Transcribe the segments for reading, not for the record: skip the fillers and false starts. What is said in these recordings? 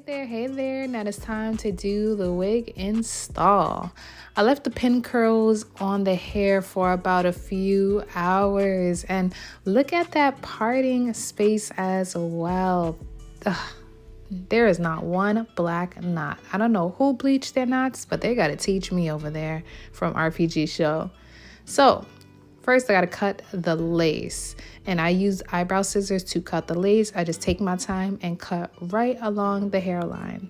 Hey there. Now it's time to do the wig install. I left the pin curls on the hair for about a few hours and look at that parting space as well. Ugh, there is not one black knot. I don't know who bleached their knots, but they got to teach me over there from RPG Show. So first, I gotta cut the lace, and I use eyebrow scissors to cut the lace. I just take my time and cut right along the hairline.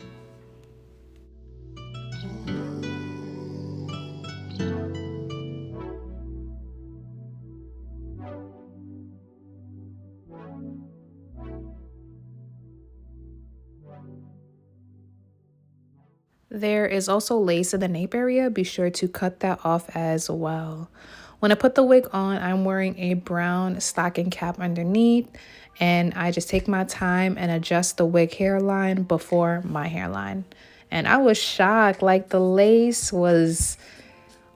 There is also lace in the nape area. Be sure to cut that off as well. When I put the wig on, I'm wearing a brown stocking cap underneath, and I just take my time and adjust the wig hairline before my hairline. And I was shocked, like the lace was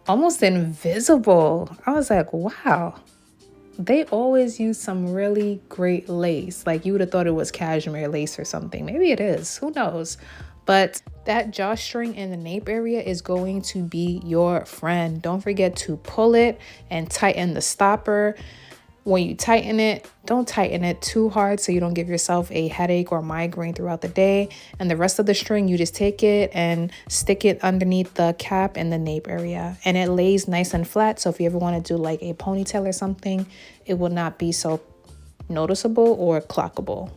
almost invisible. I was like, wow, they always use some really great lace. Like you would have thought it was cashmere lace or something. Maybe it is, who knows? But that drawstring in the nape area is going to be your friend. Don't forget to pull it and tighten the stopper. When you tighten it, don't tighten it too hard so you don't give yourself a headache or migraine throughout the day. And the rest of the string, you just take it and stick it underneath the cap in the nape area. And it lays nice and flat, so if you ever want to do like a ponytail or something, it will not be so noticeable or clockable.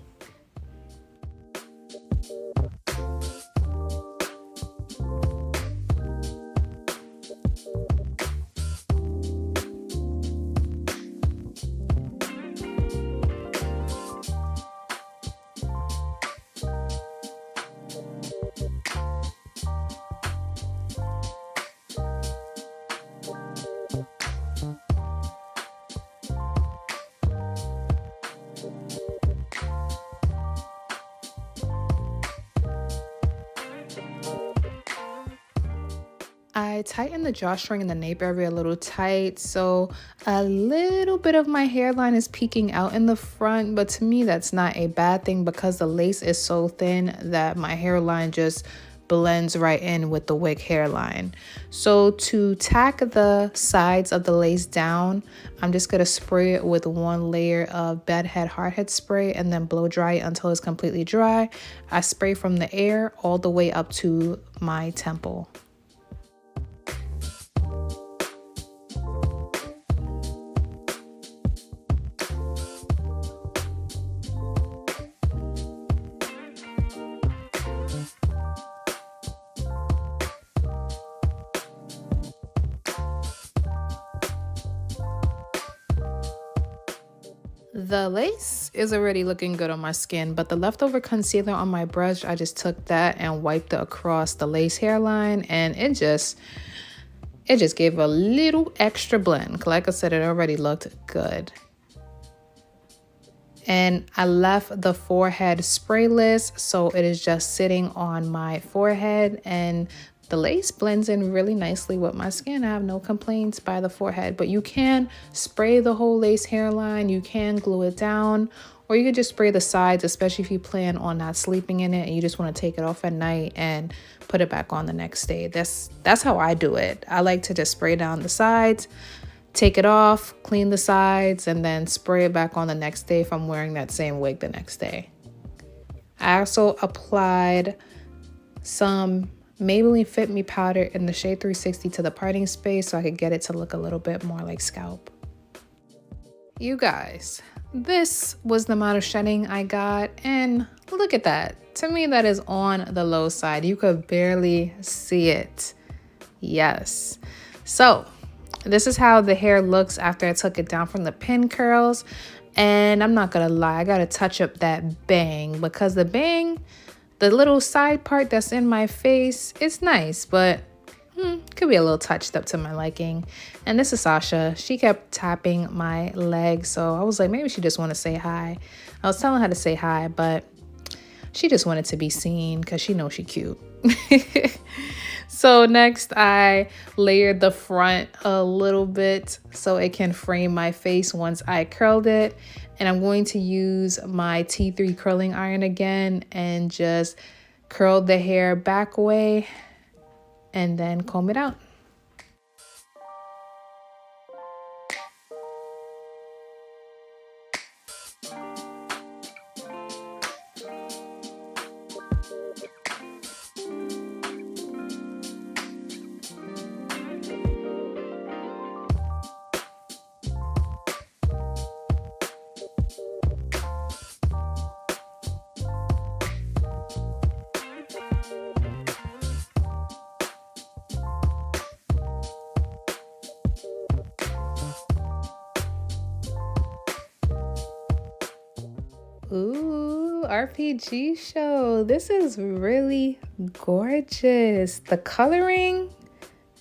I tightened the drawstring in the nape area a little tight, so a little bit of my hairline is peeking out in the front, but to me that's not a bad thing because the lace is so thin that my hairline just blends right in with the wig hairline. So to tack the sides of the lace down, I'm just gonna spray it with one layer of bedhead hardhead spray and then blow dry it until it's completely dry. I spray from the air all the way up to my temple. The lace is already looking good on my skin, but the leftover concealer on my brush, I just took that and wiped it across the lace hairline, and it just gave a little extra blend. Like I said, it already looked good. And I left the forehead sprayless, so it is just sitting on my forehead, and the lace blends in really nicely with my skin. I have no complaints by the forehead, but you can spray the whole lace hairline, you can glue it down, or you could just spray the sides, especially if you plan on not sleeping in it and you just want to take it off at night and put it back on the next day. That's how I do it. I like to just spray down the sides, take it off, clean the sides, and then spray it back on the next day if I'm wearing that same wig the next day. I also applied some Maybelline Fit Me powder in the shade 360 to the parting space so I could get it to look a little bit more like scalp. You guys, this was the amount of shedding I got, and look at that. To me, that is on the low side. You could barely see it. Yes. So this is how the hair looks after I took it down from the pin curls. And I'm not gonna lie, I gotta touch up that bang, because the bang, the little side part that's in my face, it's nice, but could be a little touched up to my liking. And this is Sasha. She kept tapping my leg, so I was like, maybe she just want to say hi. I was telling her to say hi, but she just wanted to be seen because she knows she cute. So next I layered the front a little bit so it can frame my face once I curled it. And I'm going to use my T3 curling iron again and just curl the hair back away, and then comb it out. Ooh, RPG show. This is really gorgeous. The coloring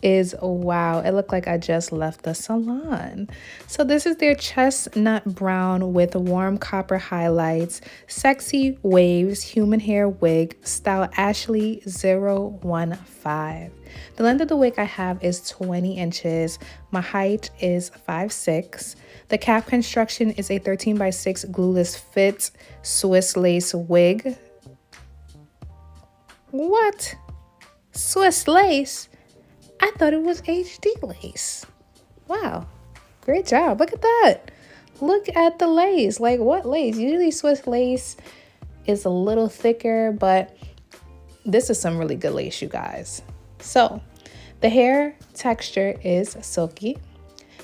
is wow. It looked like I just left the salon. So this is their chestnut brown with warm copper highlights, sexy waves, human hair wig, style Ashley 015. The length of the wig I have is 20 inches. My height is 5'6". The cap construction is a 13x6 glueless fit Swiss lace wig. What? Swiss lace? I thought it was HD lace. Wow, great job. Look at that. Look at the lace. Like, what lace? Usually Swiss lace is a little thicker, but this is some really good lace, you guys. So the hair texture is silky.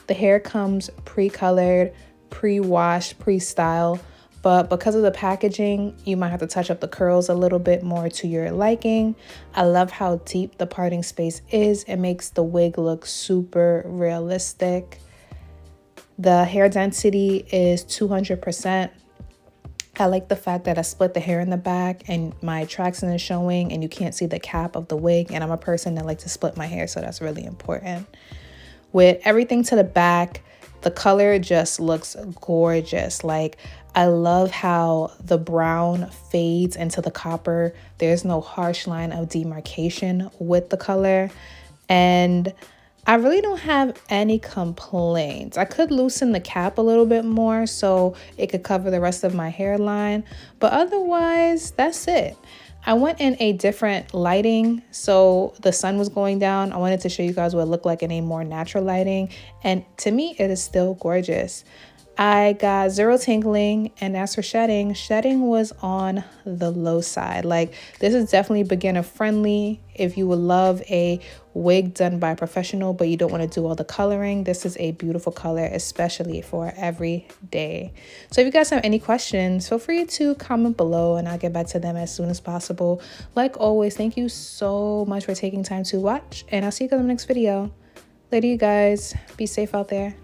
The hair comes pre-colored, pre-washed, pre-styled, but because of the packaging, you might have to touch up the curls a little bit more to your liking. I love how deep the parting space is. It makes the wig look super realistic. The hair density is 200%. I like the fact that I split the hair in the back and my traction is showing and you can't see the cap of the wig. And I'm a person that likes to split my hair, so that's really important. With everything to the back, the color just looks gorgeous. Like, I love how the brown fades into the copper. There's no harsh line of demarcation with the color. And I really don't have any complaints. I could loosen the cap a little bit more so it could cover the rest of my hairline. But otherwise, that's it. I went in a different lighting, so the sun was going down. I wanted to show you guys what it looked like in a more natural lighting, and to me, it is still gorgeous. I got zero tingling, and as for shedding was on the low side. Like, this is definitely beginner friendly. If you would love a wig done by a professional, but you don't want to do all the coloring, this is a beautiful color, especially for every day. So if you guys have any questions, feel free to comment below and I'll get back to them as soon as possible. Like always, thank you so much for taking time to watch, and I'll see you guys in the next video. Later, you guys. Be safe out there.